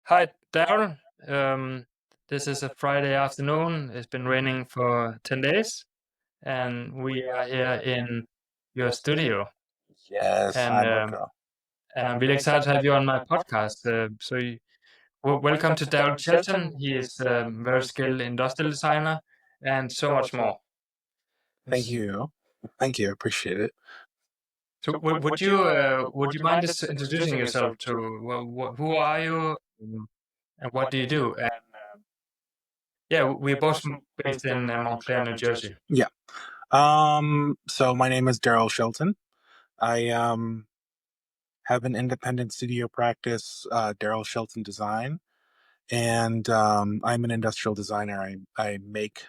Hi, Daryl. This is a Friday afternoon. It's been raining for 10 days, and we are here in your studio. Yes, And hi um, Marco. and I'm really excited to have you on my podcast. Welcome to Daryl Shelton. He is a very skilled industrial designer and so much more. Thank you. Thank you. I appreciate it. So, would you mind just introducing yourself to who are you and what do you do? And yeah, we're both based in Montclair, New Jersey. Yeah. So my name is Daryl Shelton. I have an independent studio practice, Daryl Shelton Design, and I'm an industrial designer. I make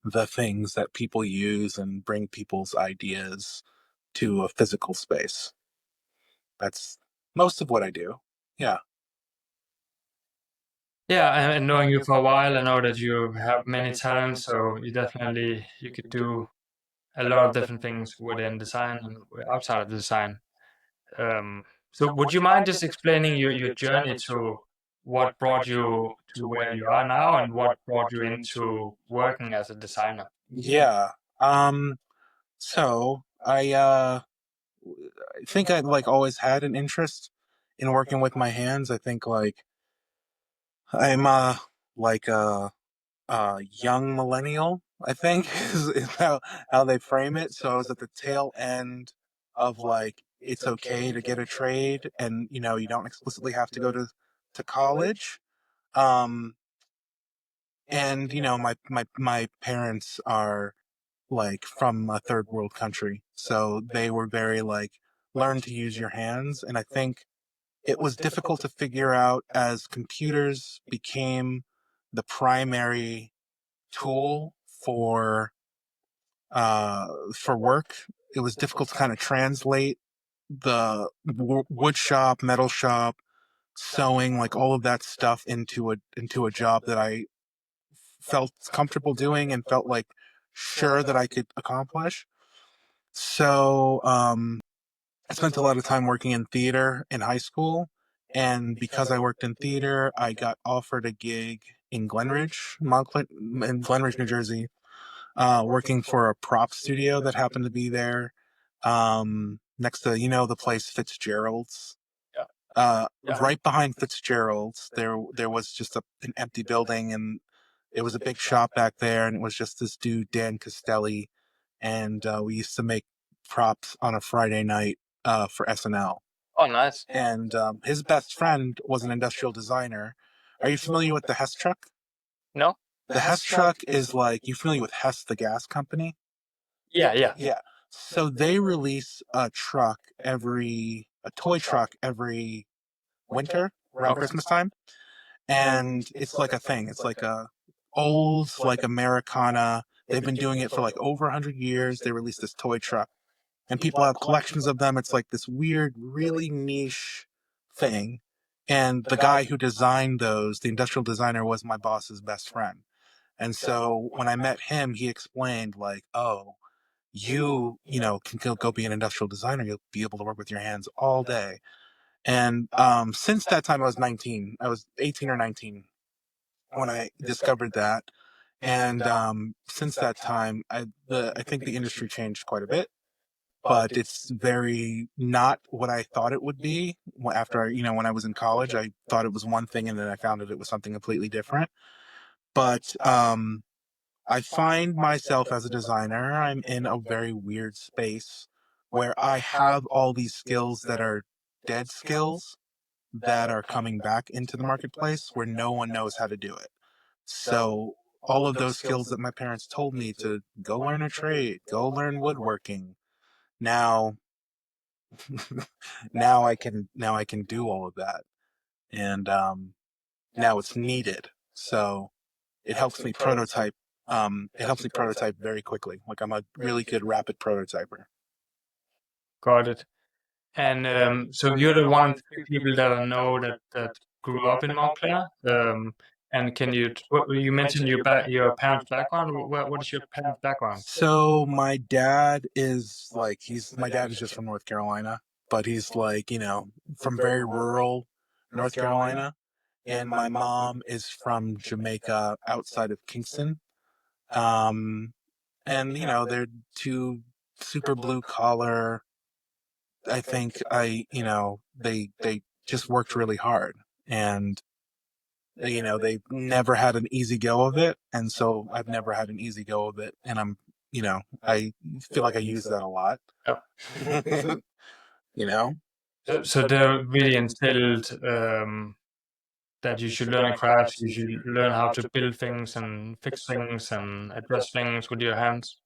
the things that people use and bring people's ideas to a physical space. That's most of what I do. Yeah. Yeah, and knowing you for a while, I know that you have many talents, so you could do a lot of different things within design and outside of design. So would you mind just explaining your journey to what brought you to where you are now and what brought you into working as a designer? Yeah. Um, so I think I like always had an interest in working with my hands. I think like I'm like a young millennial, I think is how they frame it. So I was at the tail end of like it's okay to get a trade and you don't explicitly have to go to college. Um and my parents are like from a third world country. So they were very like learn to use your hands, and I think it was difficult to figure out as computers became the primary tool for work. It was difficult to kind of translate the wood shop, metal shop, sewing, like all of that stuff into a job that I felt comfortable doing and felt like sure that I could accomplish. So I spent a lot of time working in theater in high school. And because I worked in theater, I got offered a gig in Glenridge, New Jersey, working for a prop studio that happened to be there, next to, the place Fitzgerald's. Yeah. Right behind Fitzgerald's, there was just an empty building, and it was a big shop back there, and it was just this dude, Dan Castelli, and we used to make props on a Friday night for SNL. Oh, nice. And his best friend was an industrial designer. Are you familiar with the Hess truck? No? The Hess truck is like, you familiar with Hess, the gas company? Yeah, yeah. Yeah. So they release a toy truck every winter around Okay. Christmas time. And it's like a thing. It's like a old, like Americana. They've been doing it for like over 100 years. They released this toy truck and people have collections of them. It's like this weird, really niche thing. And the guy who designed those, the industrial designer, was my boss's best friend. And so when I met him, he explained like, oh, you can go be an industrial designer. You'll be able to work with your hands all day. And since that time, I was 19. I was 18 or 19 when I discovered that. And since that time, I think the industry changed quite a bit, but it's very not what I thought it would be. After when I was in college, I thought it was one thing, and then I found out it was something completely different. But I find myself as a designer, I'm in a very weird space where I have all these skills that are dead skills that are coming back into the marketplace where no one knows how to do it. So all of those skills that my parents told me to go learn a trade, go learn woodworking. Now, now I can do all of that, and now it's needed. So it helps me prototype. It helps me prototype very quickly. Like I'm a really good rapid prototyper. Got it. And so you're the one of the few people that I know that grew up in Montclair. And you mentioned your parents' background. What is your parents' background? So my dad is just from North Carolina, but he's like from very rural North Carolina, and my mom is from Jamaica outside of Kingston. Um, and they're two super blue collar. I think they just worked really hard, and they never had an easy go of it, and so I've never had an easy go of it, and I feel like I use that a lot. Yeah. you know? So they really instilled that you should learn a craft, you should learn how to build things and fix things and address things with your hands.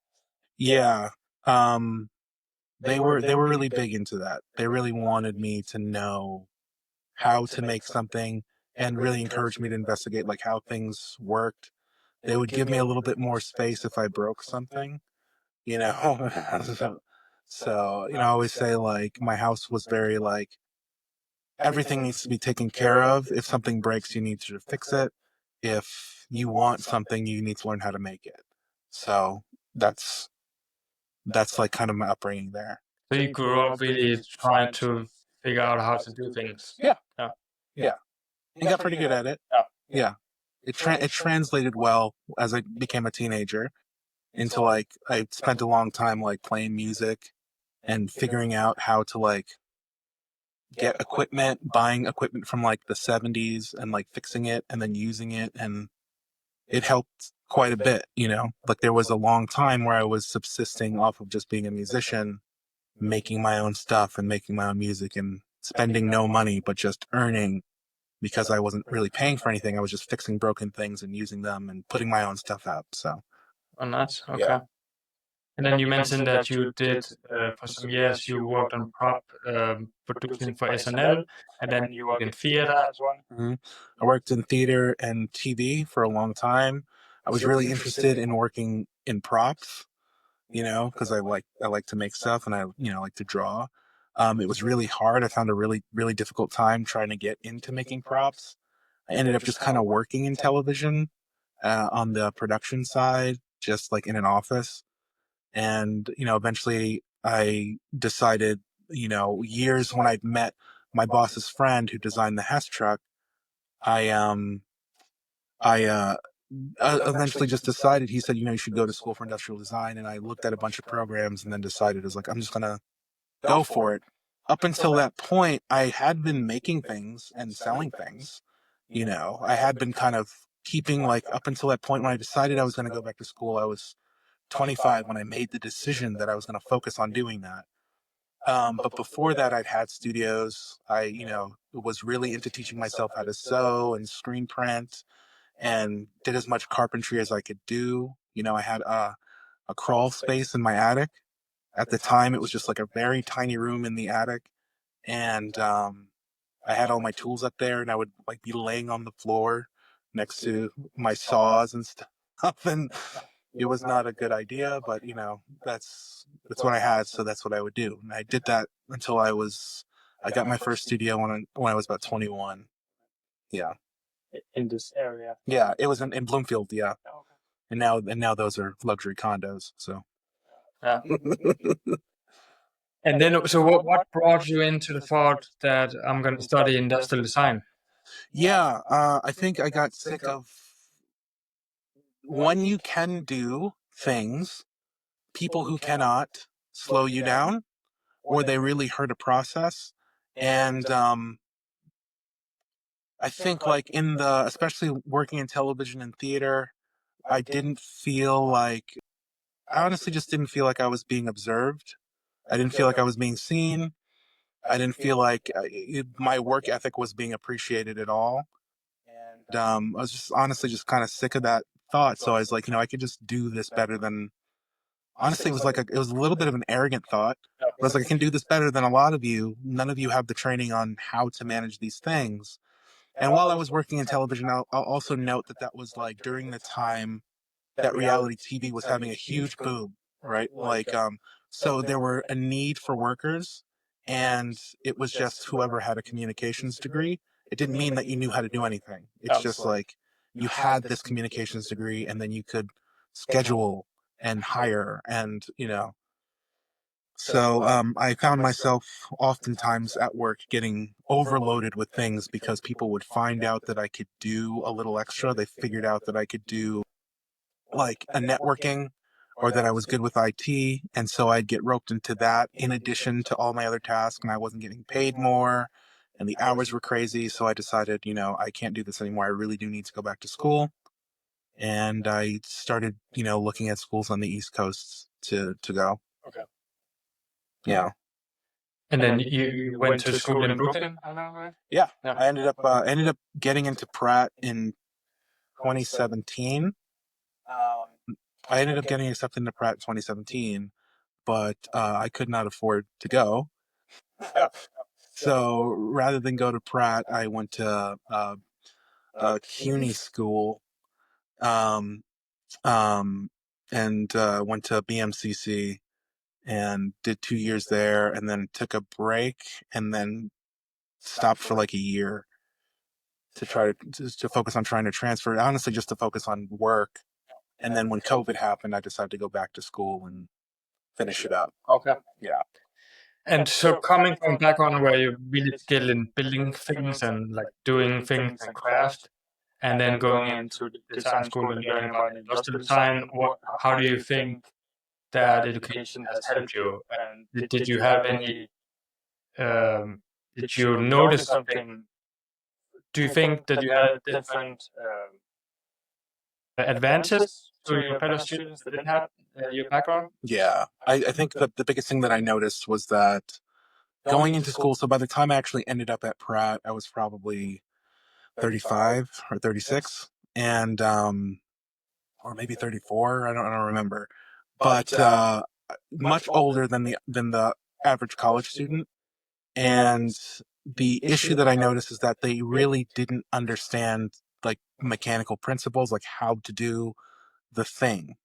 Yeah. Um, they were really big into that. They really wanted me to know how to make something and really encouraged me to investigate like how things worked. They would give me a little bit more space if I broke something, you know. So, I always say like my house was very like everything needs to be taken care of. If something breaks, you need to fix it. If you want something, you need to learn how to make it. So that's that's like kind of my upbringing there. So you grew up really trying to figure out how to do things. Yeah, Yeah. yeah, and got pretty good at it. Yeah. Yeah, it translated well as I became a teenager into like I spent a long time like playing music and figuring out how to like get equipment, buying equipment from like the 70s and like fixing it and then using it, and it helped quite a bit, Like there was a long time where I was subsisting off of just being a musician, making my own stuff and making my own music and spending no money but just earning because I wasn't really paying for anything. I was just fixing broken things and using them and putting my own stuff out. So, Oh, nice. yeah. Okay. And then you mentioned that you did, for some years, you worked on prop producing for SNL, and then you worked in theater as well. hmm I worked in theater and TV for a long time. I was really interested in working in props, because I like to make stuff and I like to draw. It was really hard. I found a really really difficult time trying to get into making props. I ended up just kind of working in television on the production side, just like in an office. And, eventually I decided, years when I'd met my boss's friend who designed the Hess truck, I, I, eventually just decided, he said, you should go to school for industrial design. And I looked at a bunch of programs and then decided, I was like, I'm just going to go for it. Up until that point, I had been making things and selling things. I had been kind of keeping like up until that point when I decided I was going to go back to school. I was 25 when I made the decision that I was going to focus on doing that. But before that, I'd had studios. I, was really into teaching myself how to sew and screen print and did as much carpentry as I could do. I had a crawl space in my attic. At the time, it was just like a very tiny room in the attic. And I had all my tools up there, and I would like be laying on the floor next to my saws and stuff. And it was not a good idea, but that's what I had, so that's what I would do. And I did that until I got my first studio when I was about 21. Yeah. In this area. Yeah, it was in Bloomfield, yeah. And now those are luxury condos, so. Yeah. And then, so what brought you into the thought that I'm going to study industrial design? Yeah, I think I got sick of when you can do things, people who cannot slow you down, or they really hurt a process. And I think like especially working in television and theater, I didn't feel like, I honestly just didn't feel like I was being observed. I didn't feel like I was being seen. I didn't feel like my work ethic was being appreciated at all. And I was just honestly just kind of sick of that thought. So I was like, I could just do this better than, honestly, it was a little bit of an arrogant thought. I was like, I can do this better than a lot of you. None of you have the training on how to manage these things. And while I was working in television, I'll also note that that was like during the time that reality TV was having a huge boom, right? Like, so there were a need for workers, and it was just whoever had a communications degree. It didn't mean that you knew how to do anything. It's just like you had this communications degree, and then you could schedule and hire and, So I found myself oftentimes at work getting overloaded with things because people would find out that I could do a little extra. They figured out that I could do like a networking or that I was good with IT. And so I'd get roped into that in addition to all my other tasks, and I wasn't getting paid more and the hours were crazy. So I decided, I can't do this anymore. I really do need to go back to school. And I started, looking at schools on the East Coast to go. Okay. Yeah. And then you went to school in Brooklyn, I know, right? Yeah. Yeah. I ended up getting into Pratt in 2017. I ended up getting accepted into Pratt in 2017, but I could not afford to go. So rather than go to Pratt, I went to CUNY school, um, um, and went to BMCC and did 2 years there, and then took a break, and then stopped for like a year to try to focus on trying to transfer. Honestly, just to focus on work. And then when COVID happened, I decided to go back to school and finish it up. Okay. Yeah. And so coming from a background where you're really skilled in building things and like doing things and craft, and then going into the design school and learning about industrial design, how do you think that education has helped you? And did you have any, um, did you notice something? Do you think that you had different advantages to your fellow students that didn't have your background? Yeah. I think the biggest thing that I noticed was that going into school, so by the time I actually ended up at Pratt, I was probably 35 or 36. And, or maybe 34. I don't remember, but, much older than the average college student. And the issue that I noticed is that they really didn't understand like mechanical principles, like how to do the thing.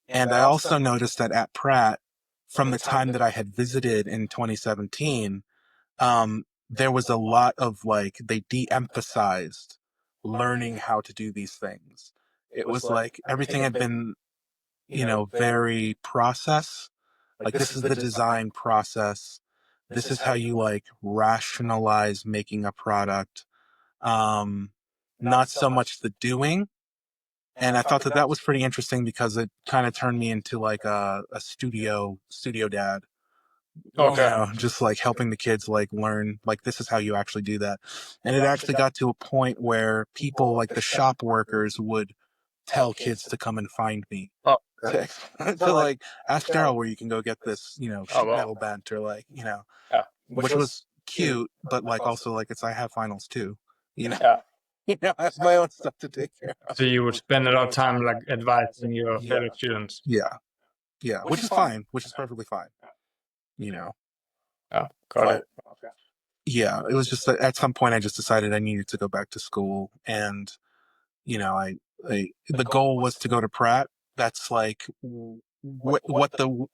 And I also noticed that at Pratt, from the time that I had visited in 2017, there was a lot of like, they de emphasized learning how to do these things. It was like everything had been, very process. Like, this is the design process. This is how you like rationalize making a product. Um, Not so much the doing. And I thought that that was pretty interesting because it kind of turned me into like a studio dad. Okay. Just like helping the kids like learn like this is how you actually do that. And it actually got to a point where people like the shop workers would tell kids to come and find me. Oh, To like ask Daryl where you can go get this, sheet wow. metal bent or like, Yeah. which was cute, but like also like it's I have finals too, you know. Yeah. I have my own stuff to take care of. So you would spend a lot of time like advising your Yeah. fellow students. Yeah, yeah, which is fine, which is perfectly fine, you know. Yeah, got But it. Okay. yeah, it was just that at some point I just decided I needed to go back to school, and I the goal was to go to Pratt. That's like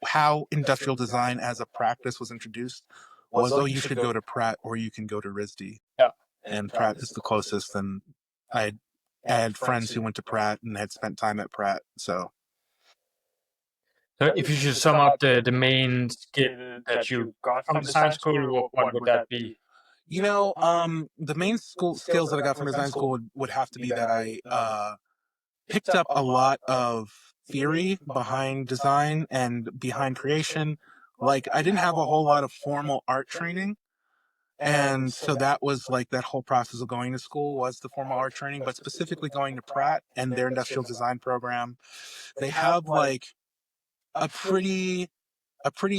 how industrial design as a practice was introduced was, oh, you should go to Pratt or you can go to RISD. Yeah. And Pratt is the closest. And I had friends who went to Pratt and had spent time at Pratt. So So if you should sum up the main skill that you got from design school, what would that be? the main school skills that I got from design school would have to be that I picked up a lot of theory behind design and behind creation. Like, I didn't have a whole lot of formal art training. And so that was like that whole process of going to school was the formal art training, but specifically going to Pratt and their industrial design program. They have like a pretty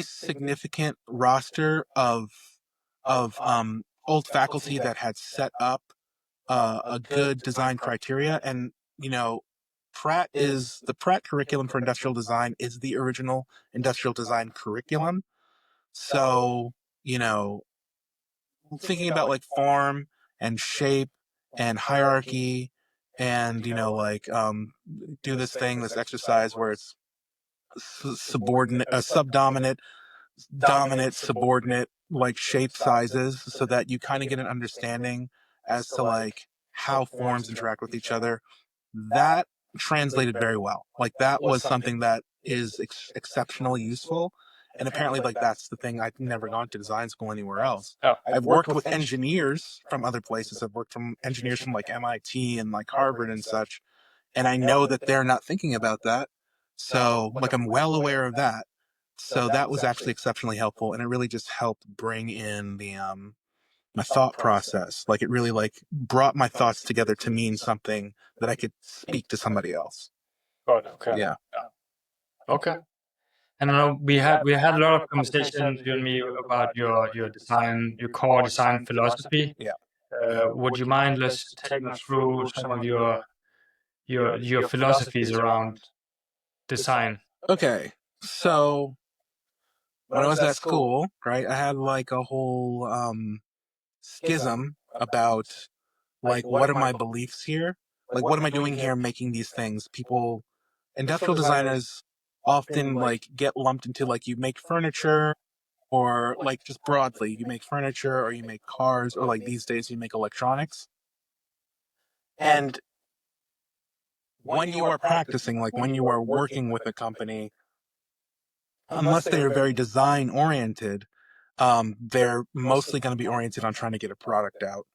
significant roster of old faculty that had set up a good design criteria. And the Pratt curriculum for industrial design is the original industrial design curriculum. So you know thinking about like form and shape and hierarchy, and like do this exercise where it's subordinate, subdominant, dominant, subordinate, like shape sizes, so that you kind of get an understanding as to like how forms interact with each other. That translated very well. Like, that was something that is exceptionally useful. And apparently, like, that's the thing. I've never gone to design school anywhere else. Oh, I've worked with engineers from other places. I've worked from engineers from like MIT and like Harvard and such. And I know that they're not thinking about that. So, like, I'm well aware of that. So that was actually exceptionally helpful. And it really just helped bring in my thought process. Like, it really like brought my thoughts together to mean something that I could speak to somebody else. got it. Okay. Yeah. Okay. And I know we had a lot of conversations, you and me, about your design, your core design philosophy. Yeah. Would you mind just taking us through some of your philosophies around design? Okay. So when I was at school, right, I had like a whole schism about like what are my beliefs here? Like what am I doing here making these things? People, industrial designers often like get lumped into like you make furniture or like just broadly you make furniture or you make cars or like these days you make electronics. And when you are practicing, like when you are working with a company, unless they are very design oriented, they're mostly going to be oriented on trying to get a product out.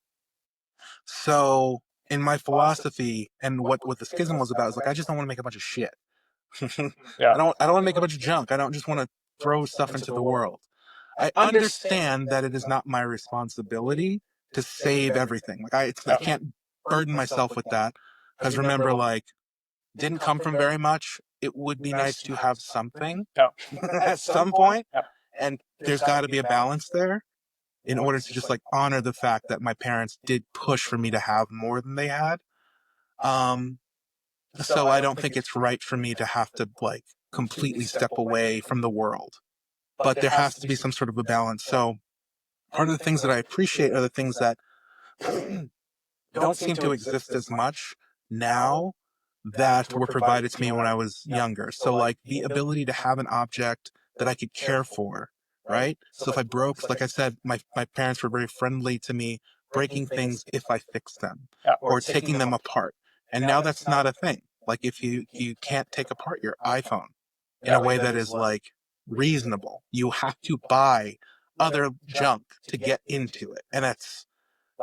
So in my philosophy and what the schism was about is like I just don't want to make a bunch of shit. Yeah. I don't want to make a bunch of junk. I don't just want to throw stuff into the world. I understand that it is not my responsibility to save everything. Like I can't burden myself with that because remember, like, didn't come from very much. It would be nice to have something Yeah. at some point, Yeah. and there's got to be a balance there in order to just like honor the fact that my parents did push for me to have more than they had. Um, so I don't think it's right for me to have to like completely step away from the world, but there has to be some sort of a balance. So part of the things that I appreciate are the things that don't seem to exist as much now that were provided to me when I was younger. So like the ability to have an object that I could care for, right? So if I broke, like I said, my parents were very friendly to me breaking things if I fixed them Yeah. or taking them apart. And now that's not a thing. Like if you can't take apart your iPhone in a way that is like reasonable, you have to buy other junk to get into it. And that's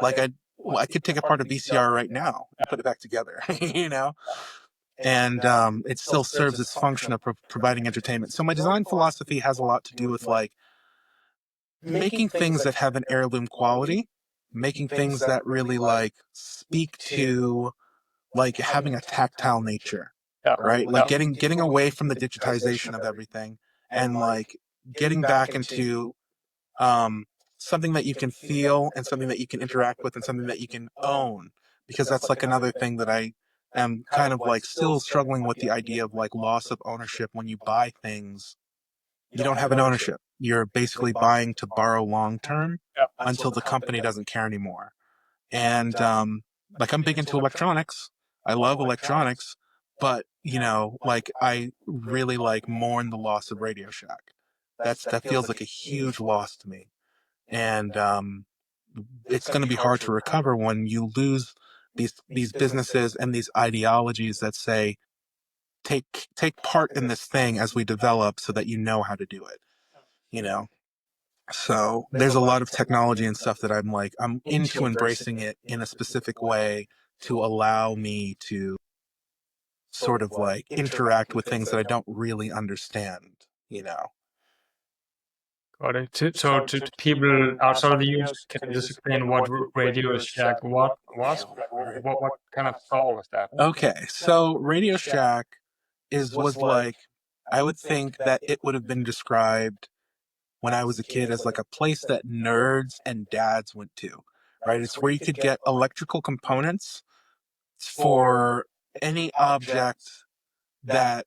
like I could take apart a VCR right now and put it back together, you know? And it still serves its function of providing entertainment. So my design philosophy has a lot to do with like making things that have an heirloom quality, making things that really like speak to like having a tactile nature, Yeah. right? Like getting away from the digitization of everything and like getting back into um, something that you can feel and something that you can interact with and something that you can own. Because that's like another thing that I am kind of like still struggling with the idea of like loss of ownership when you buy things. You don't have an ownership. You're basically buying to borrow long term Yeah. until the company doesn't care anymore. And like I'm big into electronics. I love electronics, but you know, like I really like mourn the loss of Radio Shack. That feels like a huge loss to me, and it's going to be hard to recover when you lose these businesses and these ideologies that say take part in this thing as we develop so that you know how to do it, you know. So there's a lot of technology and stuff that I'm into embracing it in a specific way to allow me to sort of like interact with things that I don't really understand, you know. Got it. So to people outside of the US, can you just explain what Radio Shack what was? Like, what kind of thought was that? Okay, so Radio Shack was like I would think that it would have been described when I was a kid as like a place that nerds and dads went to, right? It's where you could get electrical components for any object that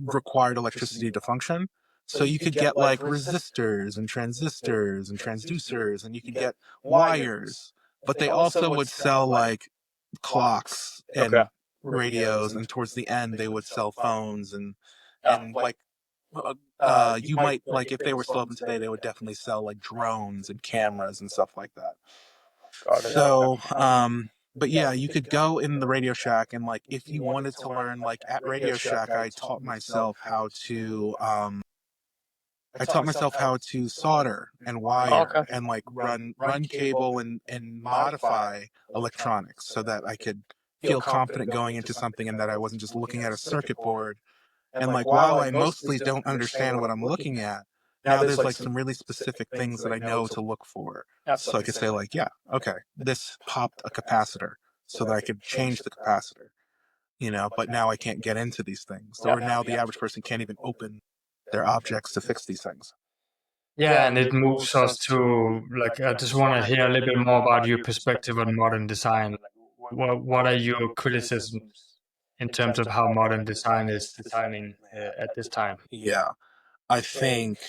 required electricity to function. So you could get like resistors and transistors and transducers and you could get wires, but they also would sell like clocks Okay. and radios, and towards the end they would sell phones and like you might like if they were still open today they would definitely sell like drones and cameras and stuff like that. Got it. So but yeah, you could go in the Radio Shack and like if you wanted to learn, like at Radio Shack I taught myself how to I taught myself how to solder and Oh, okay. wire and like run cable and modify electronics so that I could feel confident going into something and that I wasn't just looking at a circuit board. And like while I mostly don't understand what I'm looking at, now there's like some really specific things that I know to look for. So I could say like, yeah, okay, this popped a capacitor so that I could change the capacitor, but now I can't get into these things. Or now the average person can't even open their objects to fix these things. Yeah, and it moves us to like I just want to hear a little bit more about your perspective on modern design. Like, what are your criticisms in terms of how modern design is designing at this time? Yeah, I think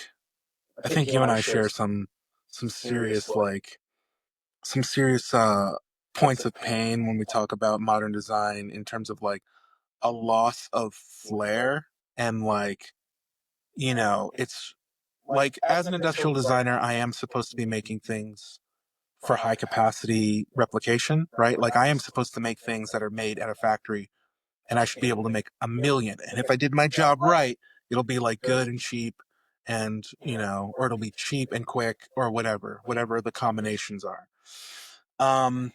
I think you and I share some serious some serious points of pain when we talk about modern design in terms of like a loss of flair and it's like as an industrial designer, I am supposed to be making things for high capacity replication, right? Like I am supposed to make things that are made at a factory and I should be able to make 1 million. And if I did my job right, it'll be like good and cheap and, or it'll be cheap and quick or whatever the combinations are.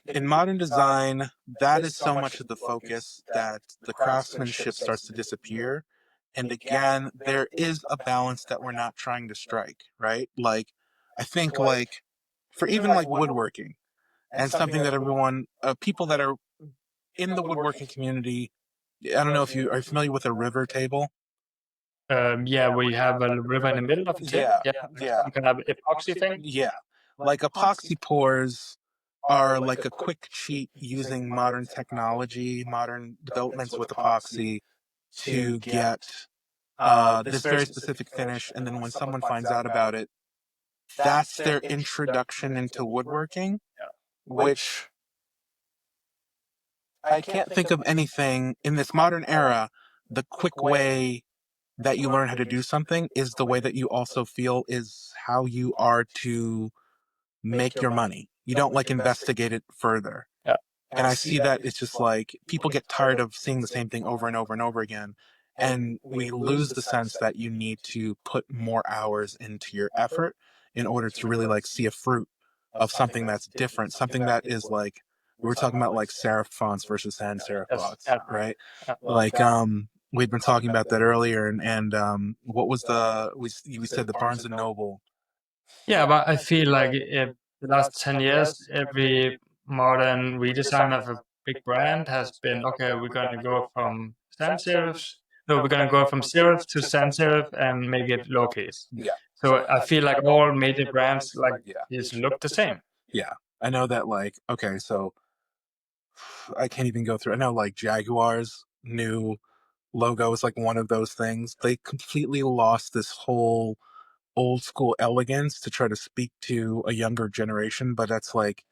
In modern design, that is so much of the focus that the craftsmanship starts to disappear. And again, there is a balance that we're not trying to strike, right? Like, I think like for even like woodworking and something that people that are in the woodworking community, I don't know if you are familiar with a river table. Yeah, where you have a river in the middle of the table. Yeah, Yeah, like yeah, some kind of epoxy thing. yeah. Like epoxy pours are like a quick cheat using modern technology, modern developments with epoxy to get this very specific finish. And then when someone finds out about it, that's their introduction into woodworking, which I can't think of anything in this modern era. The quick way that you learn how to do something is the way that you also feel is how you are to make your money. You don't like investigate it further. Yeah. And I see that it's just like people get tired of seeing the same thing over and over and over again. And we lose the sense that you need to put more hours into your effort in order to really like see a fruit of something that's different, something that is like, we were talking about like serif fonts versus sans serif Yes. fonts, Yeah. right? Yeah. Like, we'd been talking about that earlier and what was we said the Barnes and Noble. Yeah, but I feel like the last 10 years, every modern redesign of a big brand has been okay, we're going to go from sans serifs. No, we're going to go from serif to sans serif and make it lowercase. Yeah. So I feel like all major brands like Yeah. just look the same. Yeah. I know that like, okay, so I can't even go through. I know like Jaguar's new logo is like one of those things. They completely lost this whole old school elegance to try to speak to a younger generation, but that's like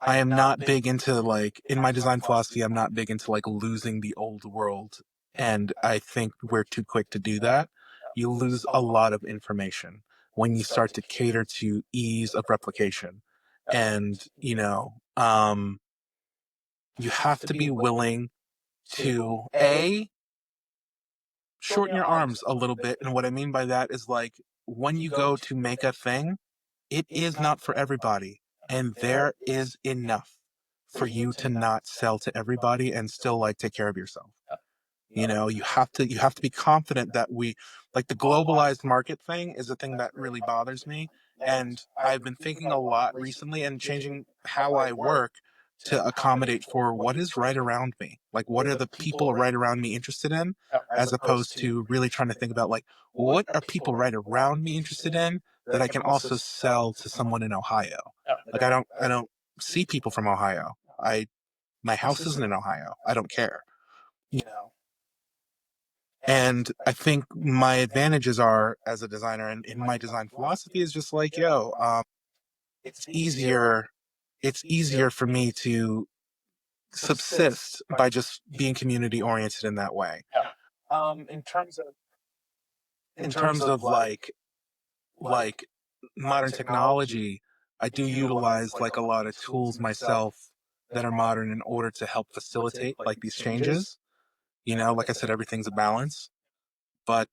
I am not big into like in my design philosophy, I'm not big into like losing the old world. And I think we're too quick to do that. You lose a lot of information when you start to cater to ease of replication. And, you have to be willing to shorten your arms a little bit. And what I mean by that is like when you go to make a thing, it is not for everybody. And there is enough for you to not sell to everybody and still like take care of yourself. You have to be confident that we like the globalized market thing is a thing that really bothers me. And I've been thinking a lot recently and changing how I work to accommodate for what is right around me. Like what are the people right around me interested in, as opposed to really trying to think about like what are people right around me interested in that I can also sell to someone in Ohio. Like I don't see people from Ohio. My house isn't in Ohio. I don't care. You know. And I think my advantages are as a designer and in my design philosophy is just like, it's easier, it's easier for me to subsist by just being community oriented in that way. In terms of like modern technology, I do utilize like a lot of tools myself that are modern in order to help facilitate like these changes. Like I said, everything's a balance. But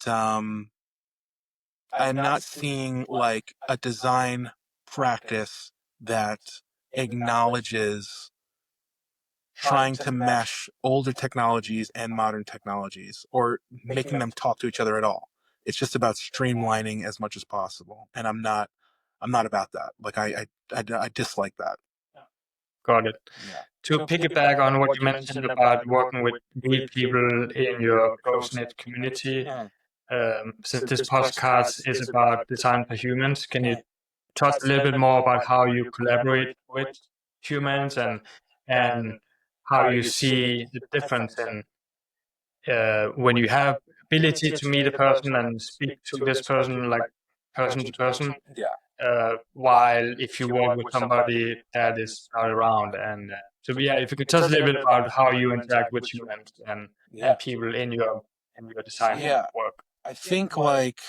I'm not seeing like a design practice that acknowledges trying to mesh older technologies and modern technologies or making them talk to each other at all. It's just about streamlining as much as possible. And I'm not about that. Like I dislike that. Got it. Yeah. To piggyback on what you mentioned about working with real people in your close-knit community, since this podcast is about design for humans, can you touch a little bit more about how you collaborate with humans and how you see the difference in when you have ability to meet a person and speak to this person like person to person, Yeah. while if you work with somebody that is not around. And so, yeah, if you could tell us a little bit about how you interact with humans Yeah. and people in your design Yeah. work. I think like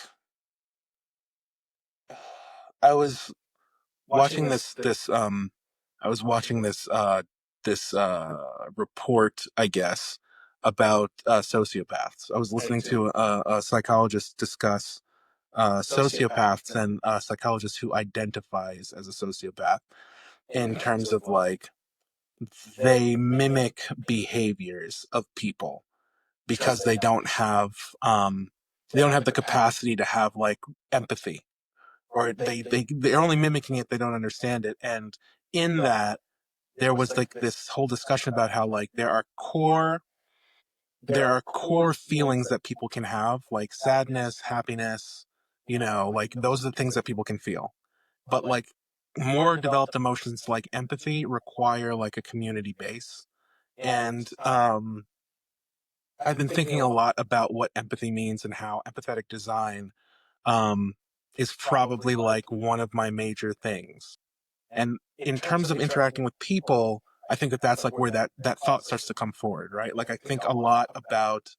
I was watching this report, I guess, about sociopaths. I was listening to a psychologist discuss sociopaths and a psychologist who identifies as a sociopath in terms of like they mimic behaviors of people because they don't have the capacity to have like empathy, or they're only mimicking it, they don't understand it. And in that there was like this whole discussion about how like there are core feelings that people can have, like sadness, happiness, like those are the things that people can feel. But like more developed emotions like empathy require like a community base. And I've been thinking a lot about what empathy means and how empathetic design um, is probably like one of my major things. And in terms of interacting with people, I think that that's like where that thought starts to come forward, right? Like I think a lot about,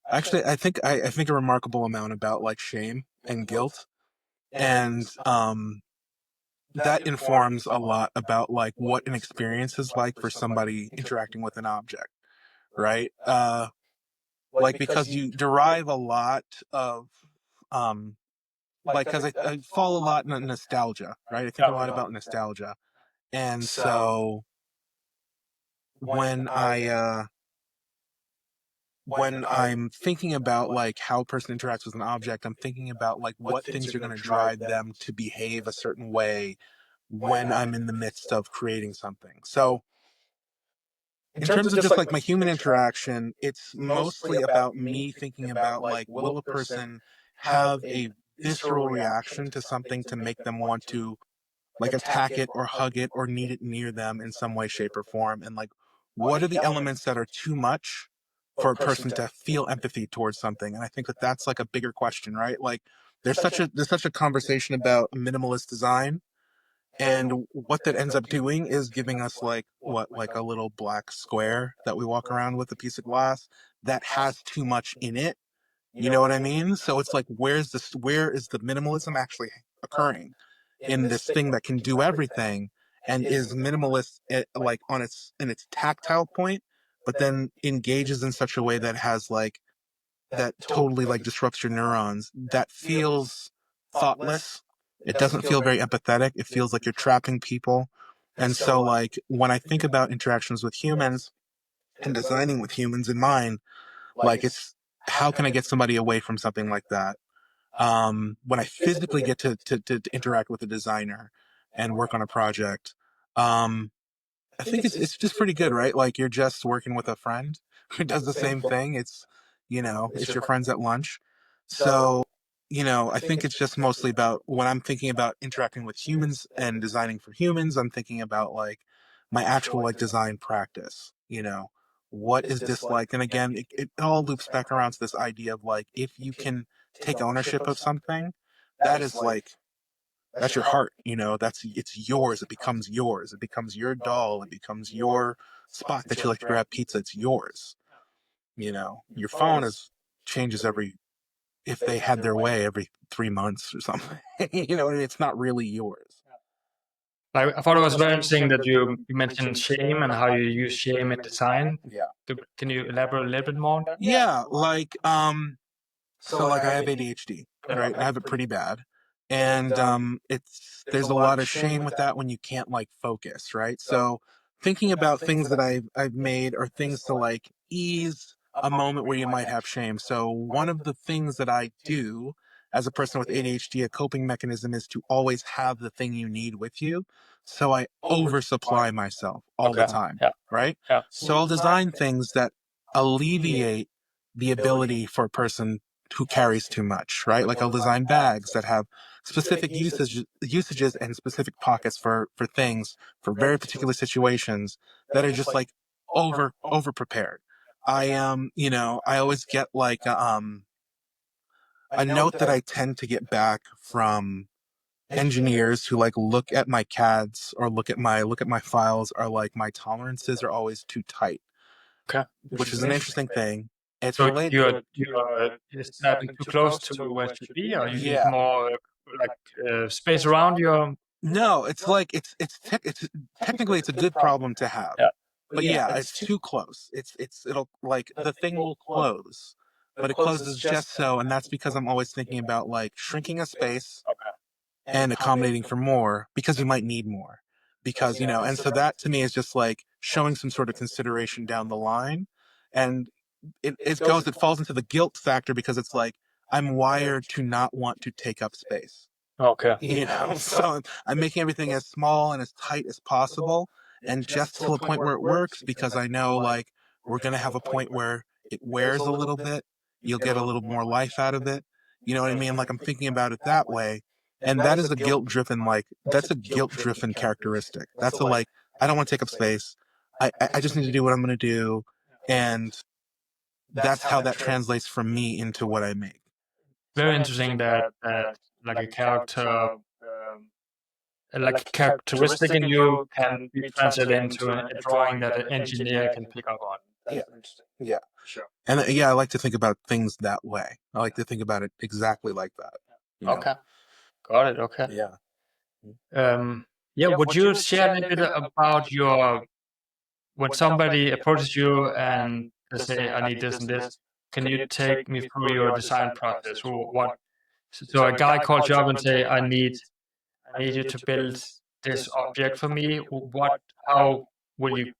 actually, I think a remarkable amount about like shame and guilt. And, that informs a lot about like what an experience is like for somebody interacting with an object, right? Like because you derive a lot of, um, like because I fall a lot in nostalgia, right? I think a lot about nostalgia. And so when I'm thinking about like how a person interacts with an object, I'm thinking about like what things are going to drive them to behave a certain way when I'm in the midst of creating something. So in terms of just like my human interaction, it's mostly about me thinking about like, will a person have a visceral reaction to something to make them want to like attack it or hug it or need it near them in some way, shape, or form? And like, what are the elements that are too much for a person to feel empathy towards something? And I think that that's like a bigger question, right? Like, there's such a conversation about minimalist design, and what that ends up doing is giving us like what, like a little black square that we walk around with, a piece of glass that has too much in it. You know what I mean? So it's like, where is the minimalism actually occurring in this thing that can do everything, and is minimalist like on its tactile point, but then engages in such a way that has like that totally like disrupts your neurons, that feels thoughtless. It doesn't feel very empathetic. It feels like you're trapping people. And so like when I think about interactions with humans and designing with humans in mind, like it's, how can I get somebody away from something like that? When I physically get to interact with a designer and work on a project, um, I think it's just pretty good, right? Like you're just working with a friend who does the same thing. It's your friends at lunch. So, I think it's just mostly about when I'm thinking about interacting with humans and designing for humans, I'm thinking about like my actual like design practice, what is this like? And again, it all loops back around to this idea of like, if you can take ownership of something, that is like, that's your heart, it's yours. It becomes yours. It becomes your doll. It becomes your spot that you like to grab pizza. It's yours. Your phone is changes every, if they had their way, every 3 months or something. You know what I mean? It's not really yours. Like, I thought it was very interesting that you mentioned shame and how you use shame in design. Yeah. Can you elaborate a little bit more on that? Yeah, like so like I have ADHD, Yeah. right? I have it pretty bad. And it's there's a lot of shame with that when you can't like focus, right? So thinking about things that I've made or things to like ease a moment where you might have shame. So one of the things that I do as a person with ADHD, a coping mechanism is to always have the thing you need with you. So I oversupply myself all the Okay. time, Yeah. right? Yeah. So I'll design things that alleviate the ability for a person who carries too much, right? Like I'll design bags that have specific usages and specific pockets for things for very particular situations that are just like over prepared. I always get like a note that I tend to get back from engineers who like look at my CADs or look at my files are like my tolerances are always too tight, Okay. which is an interesting thing. It's So related. you're stepping too close to where it should be, or you need Yeah. more like space around your. No, it's like it's technically it's a good problem to have. Yeah. But yeah, it's too close. It'll like the thing will close, but it closes just so, and that's because I'm always thinking about like shrinking a space Okay. and accommodating for more because you might need more. Because, and so that to me is just like showing some sort of consideration down the line. And it falls into the guilt factor because it's like I'm wired to not want to take up space. Okay. So I'm making everything as small and as tight as possible, and just till a point where it works, because I know like we're gonna have a point where it wears a little bit, you'll get a little more life out of it. You know what I mean? Like I'm thinking about it that way. And that is that's a guilt driven characteristic. That's a like, I don't want to take up space. I just need to do what I'm gonna do. And that's how that translates from me into what I make. Very interesting that like a character, like a characteristic in you can be translated into a drawing that an engineer can pick up on. Yeah. That's interesting. Yeah. Sure. And yeah, I like to think about things that way. I like to think about it exactly like that. Okay. Got it. Okay. Yeah. Yeah. Would you share a little bit about your when somebody approaches you and they say, "I need this and this," can you take me through your design process? What? So a guy calls you up and say, I need you to build this object for me. What? How will you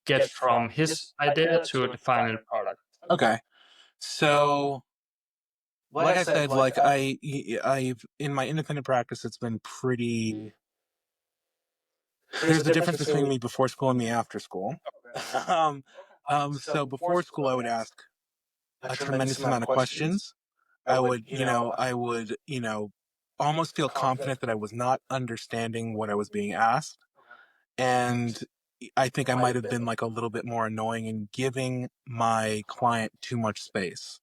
get from his idea to the final product? Okay. So, like I said, like I've in my independent practice, it's been pretty. There's a difference between me before school and me after school. um, so before school, I would ask a tremendous amount of questions. I would almost feel confident that I was not understanding what I was being asked. And I think I might have been like a little bit more annoying in giving my client too much space.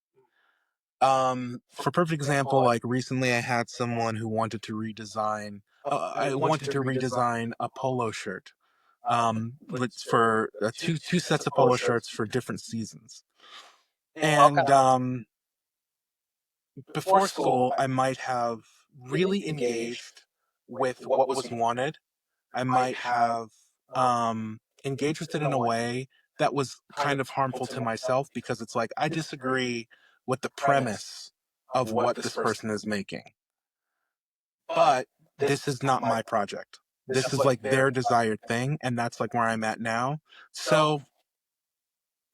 For perfect example, like recently I had someone who wanted to redesign, I wanted to redesign a polo shirt. For two sets of polo shirts for different seasons. And before school, I might have really engaged with what was wanted. I might have engaged with it in a way that was kind of harmful to myself because it's like I disagree with the premise of what this person is making. But this is not my project. This is like their desired thing, and that's like where I'm at now. So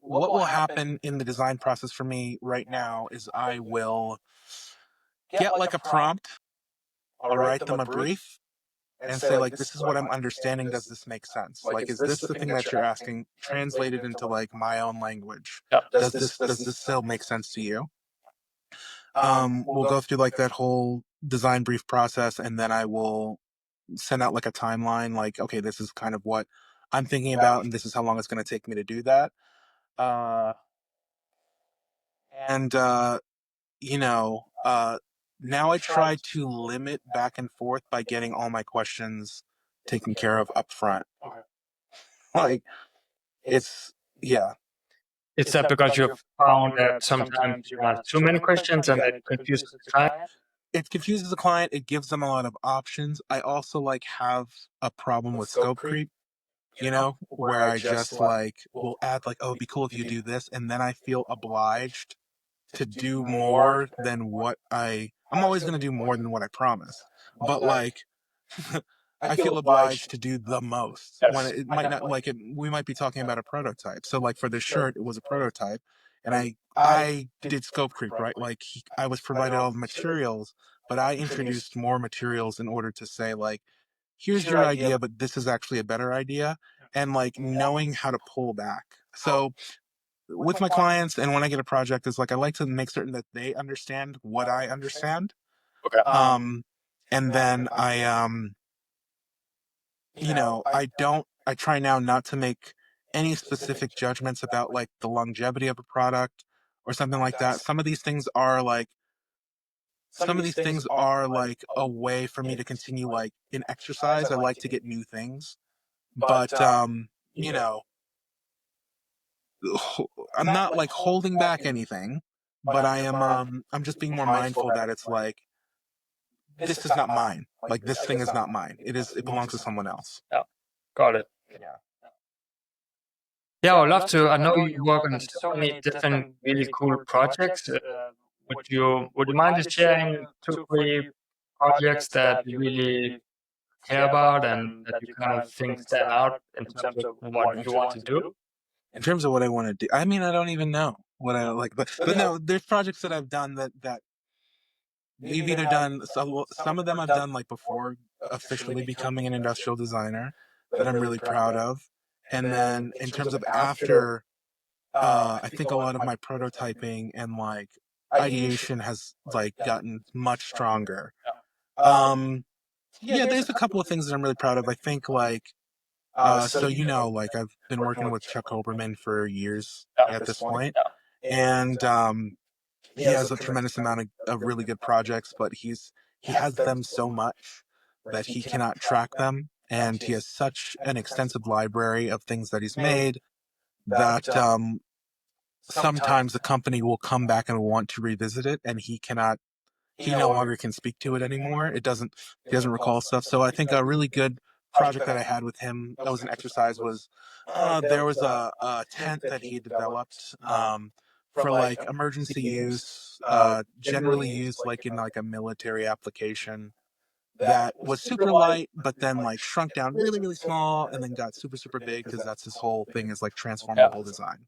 what will happen in the design process for me right now is I will get like a prompt. I'll write them a brief and say like, this is what I'm understanding. Does this make sense? Like, is this the thing that you're asking translated into like my own language? Yeah. Does this still make sense to you? We'll go through like that whole design brief process, and then I will send out like a timeline. Like, okay, this is kind of what I'm thinking about, and this is how long it's going to take me to do that. Uh, and you know, now I try to limit back and forth by getting all my questions taken care of up front. Okay. Like it's yeah. Is that because you've found that sometimes you ask too many questions and it confuses the client? it confuses the client. It gives them a lot of options. I also like have a problem with scope creep, where I just like will add like, oh, it'd be cool if you do this, and then I feel obliged to do more than what I'm always going to do more than what I promise. But like, I feel obliged to do the most when it might not like it. We might be talking about a prototype. So like for this shirt, it was a prototype, and I did scope creep, right? Like I was provided all the materials, but I introduced more materials in order to say like, here's your idea, but this is actually a better idea, and like knowing how to pull back. So with my clients and when I get a project, is like I like to make certain that they understand what I understand. Okay. And then I try now not to make any specific judgments about like the longevity of a product or something like that. Some of these things are like a way for me to continue like in exercise. I like to get new things, but you know, I'm not like holding back anything, but I'm just being more mindful that it's like this is not mine. Like this thing is not mine. It belongs to someone else. Yeah, got it. Yeah. Yeah, I would love to. I know you work on so many different really cool projects. Would you mind just sharing two, three projects that you really care about and that you kind of think stand out in terms of what you want to do? In terms of what I want to do, I mean, I don't even know what I like, but no, there's projects that I've done that we've either done. Some of them I've done like before officially becoming an industrial designer that I'm really proud of, and then in terms of after, I think a lot of my prototyping and like ideation has like gotten much stronger. Um, yeah, there's a couple of things that I'm really proud of. I think like like I've been working with Chuck Oberman for years at this point, and he has a tremendous amount of really good projects, but he has them so much that he cannot track them, and he has such an extensive library of things that he's made that sometimes the company will come back and want to revisit it, and he no longer can speak to it anymore. He doesn't recall stuff. So I think a really good project that I had with him that was an exercise was there was a tent that he developed for like emergency use, generally used like in like a military application that was super light, but then like shrunk down really, really small and then got super, super big because that's his whole thing is like Yeah. transformable design.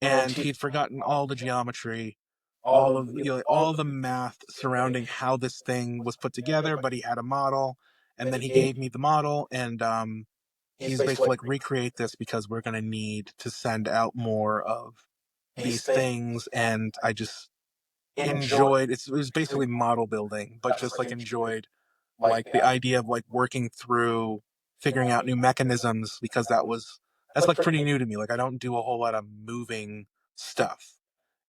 And he'd forgotten all the geometry, all the math surrounding how this thing was put together, but he had a model, and then he gave me the model, and he's basically like recreate this because we're going to need to send out more of these things. And I just enjoyed it was basically model building, but just like enjoyed like the idea of like working through figuring out new mechanisms because that's like pretty new to me. Like I don't do a whole lot of moving stuff,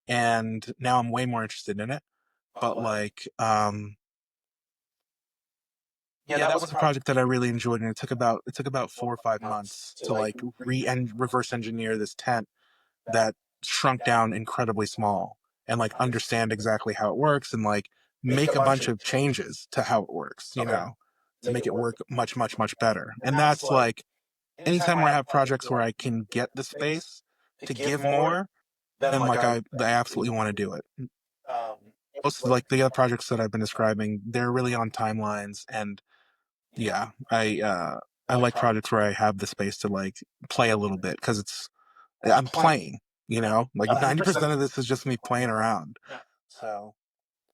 and now I'm way more interested in it. But like, yeah, that was a project that I really enjoyed, and it took about 4 or 5 months to like reverse engineer this tent that shrunk down incredibly small and like understand exactly how it works and like make a bunch of changes to how it works, to make it work much, much, much better. And that's like anytime where I have projects where I can get the space to give more, then like I absolutely want to do it. Most of like the other projects that I've been describing, they're really on timelines, and yeah, I like projects where I have the space to like play a little bit because I'm playing, like 90% of this is just me playing around. So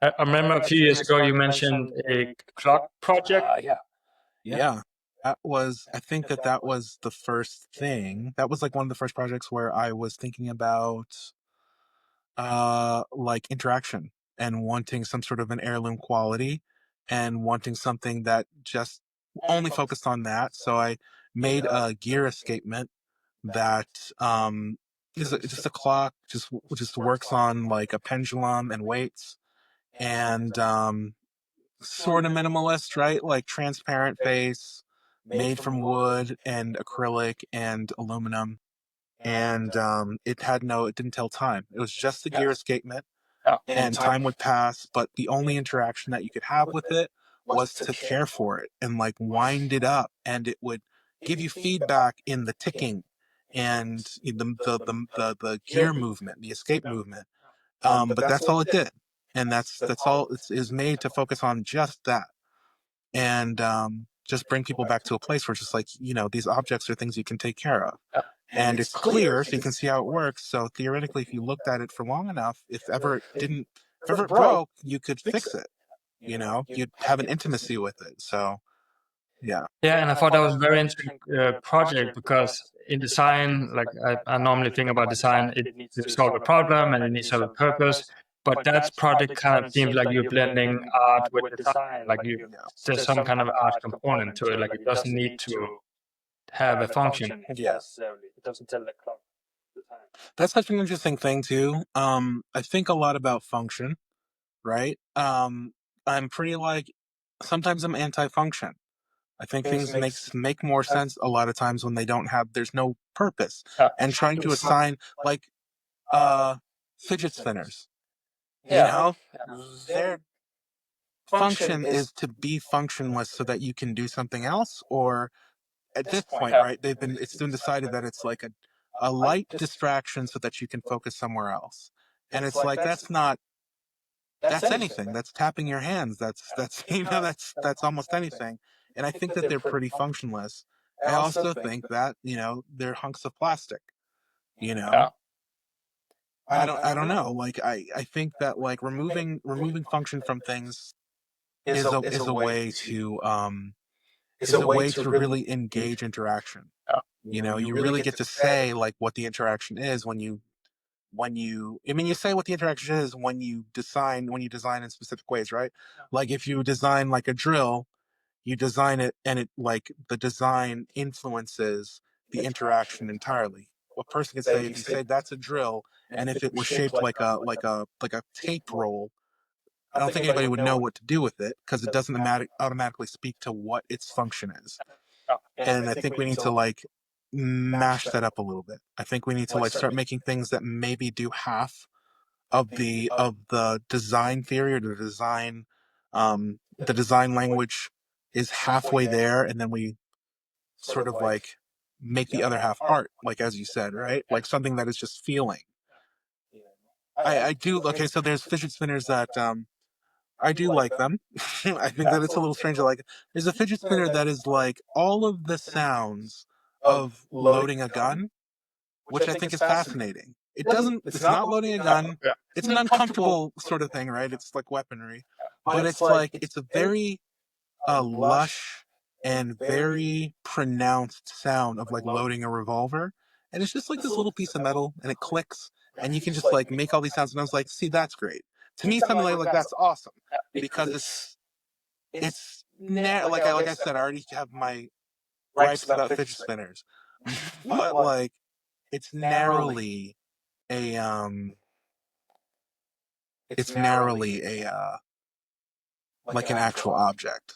I remember a few years ago you mentioned a clock project. yeah, I think that was the first thing. That was like one of the first projects where I was thinking about like interaction and wanting some sort of an heirloom quality and wanting something that just only focused on that. So I made a gear escapement that is just a clock, just works on like a pendulum and weights, and sort of minimalist, right? Like transparent face, made from wood and acrylic and aluminum, and it didn't tell time. It was just the gear escapement, and time would pass, but the only interaction that you could have with it was to care for it and like wind it up, and it would give you feedback in the ticking and the gear movement, the escape movement. But that's all it did, and that's all it is made to focus on, just that, and just bring people back to a place where just like, these objects are things you can take care of, and it's clear so you can see how it works. So theoretically, if you looked at it for long enough, if ever it broke, you could fix it. You'd have an intimacy with it. So yeah. Yeah, and I thought that was a very interesting project because in design, like I normally think about design, it to solve a problem and it needs to have a purpose. But that project kind of seems like you're blending art with design. Like there's some kind of art component to it. Like it doesn't need to have a function. Yeah. That's such an interesting thing too. I think a lot about function, right? I'm pretty like, sometimes I'm anti-function. I think things make more sense a lot of times when there's no purpose. And trying to assign, like, fidget spinners, their function is to be functionless so that you can do something else. Or at this point, right, it's been decided that it's like a light distraction so that you can focus somewhere else. And it's like, that's anything. That's tapping your hands. That's that's almost anything. And I think that they're pretty functionless. I also think that, they're hunks of plastic, you know. I don't know. Like I think that like removing function from things is a way to really engage interaction. You really get to say like what the interaction is you say what the interaction is when you design in specific ways, right? Like if you design like a drill, you design it and it like the design influences the interaction entirely. A person could say, if you say that's a drill, and if it was shaped like a tape roll, I don't think anybody would know what to do with it because it doesn't automatically speak to what its function is. And I think we need to like mash that up a little bit. I think we need to like start making things that maybe do half of the design theory, or the design language is halfway there, and then we sort of like make the other half art, like as you said, right? Like something that is just feeling. I do. Okay, so there's fidget spinners that I do like them. I think that it's a little strange. Like, there's a fidget spinner that is like all of the sounds of loading a gun, which I think is fascinating. It's not loading a gun. It's an uncomfortable sort of thing, right? It's like weaponry, but it's a very lush and very pronounced sound of like loading a revolver. And it's just like this little piece of metal, and it clicks, and you can just like make all these sounds. And I was like, see, that's great. To me, something like that's awesome, because like I said, I already have my gripes about fidget spinners, but like it's narrowly a it's narrowly a like an actual object.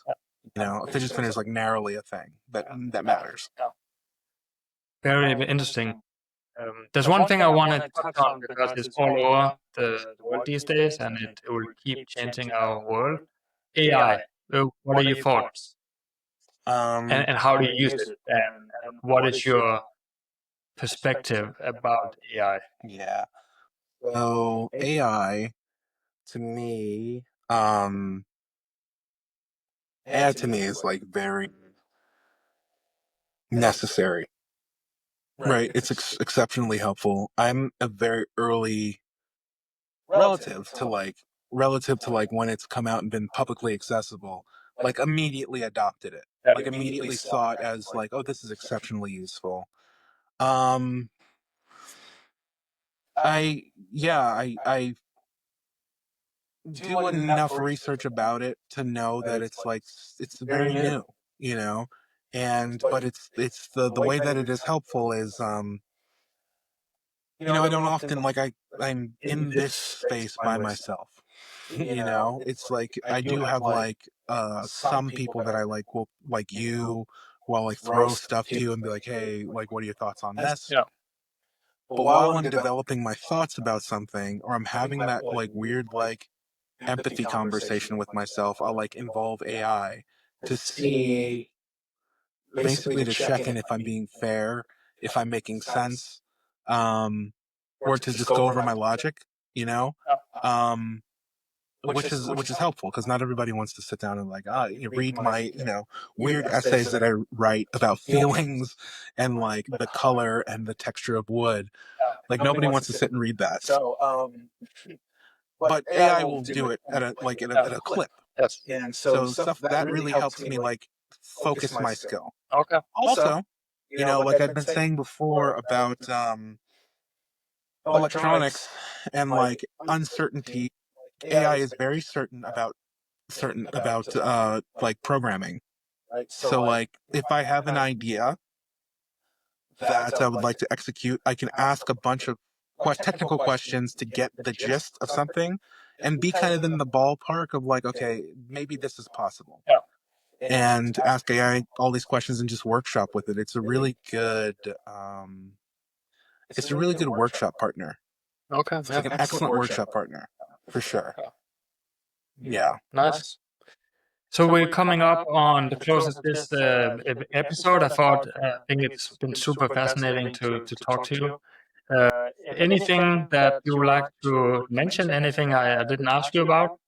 A fidget spinner is like narrowly a thing that matters. Very interesting. There's one thing I want to touch on because it's all over the world these days, and it will keep changing our world. AI. What are your thoughts, Um, and how do you use it, and what is your perspective about AI? yeah. So AI to me, AI to me is like very necessary. Right. It's exceptionally helpful. I'm a very early relative to like when it's come out and been publicly accessible, like immediately adopted it. Like immediately saw it as like, oh, this is exceptionally useful. Um I yeah, I do enough research about it to know that it's very new, you know. And but it's the way that it is helpful is I don't often like I'm in this space by myself. It's like I do have like some people that I like will like you will like throw stuff to you and be like, hey, like what are your thoughts on this? Yeah. But while I'm developing my thoughts about something, or I'm having that like weird like empathy conversation with myself, I'll like involve AI to see, basically to check in if I'm being fair, if I'm making sense, um, or to just go over my logic, you know, um, which is helpful because not everybody wants to sit down and like you read my weird essays that I write about feelings and like the color and the texture of wood. Like nobody wants to sit and read that. But AI will do it at a clip. Yes. And so stuff that really helps me like focus my skill. Okay. Also, like I've been saying before about electronics and like uncertainty, AI is very certain about like programming. So like if I have an idea that I would like to execute, I can ask a bunch of technical questions to get the gist of something and be kind of in the ballpark of like, okay, maybe this is possible. Yeah. And ask AI all these questions and just workshop with it. It's a really good workshop partner. Okay. It's Yeah. like an excellent workshop partner for sure. Yeah. Yeah. Nice. So we're coming up on the close of this episode. I think it's been super fascinating to talk to you. Uh, Anything that you would like to mention? Anything I didn't ask you about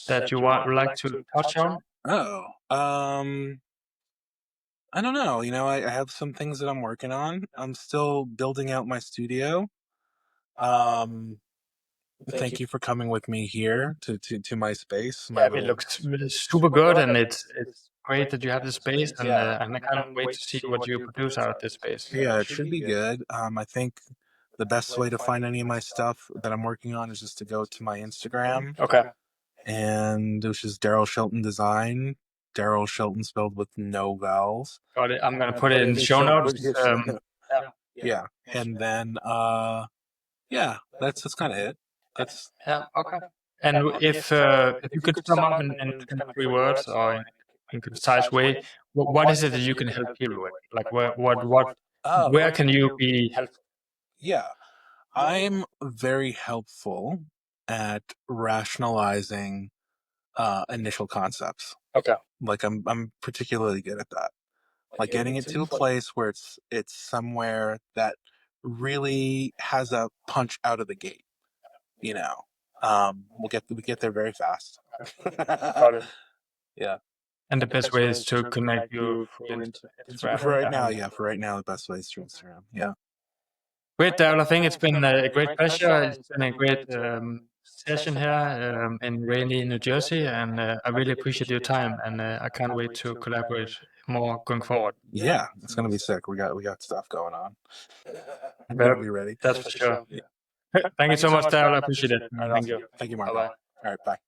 that you would like to touch on? Oh, I don't know. I have some things that I'm working on. I'm still building out my studio. Um, Thank you for coming with me here to my space. Yeah, it looks super good, and it's great that you have this space, and I can't wait to see what you produce out of this space. Yeah, it should be good. I think the best way to find any of my stuff that I'm working on is just to go to my Instagram, Okay, and which is Daryl Shelton Design. Daryl Shelton spelled with no vowels. got it. I'm gonna put it in the show notes. Yeah, Yeah, and then yeah, that's kind of it. That's yeah, okay. And if you could sum up in 3 words or in concise way, what is it that you can help people with? Like where can you be helpful? yeah. I'm very helpful at rationalizing initial concepts. Okay. Like I'm particularly good at that. Like getting it to a place where it's somewhere that really has a punch out of the gate. You know, we get there very fast. Got it. Yeah. And the best way is to connect you through Instagram. For right now, yeah. For right now, the best way is through Instagram. Yeah. Great, Daryl. I think it's been a great pleasure. It's been a great session here in rainy New Jersey, and I really appreciate your time. And I can't wait to collaborate more going forward. Yeah, it's gonna be sick. We got stuff going on. I'm Well, gonna be ready. that's for sure. Thank you so much, Daryl. I appreciate it. Thank you. Thank you, Marco. Bye bye. All right, bye.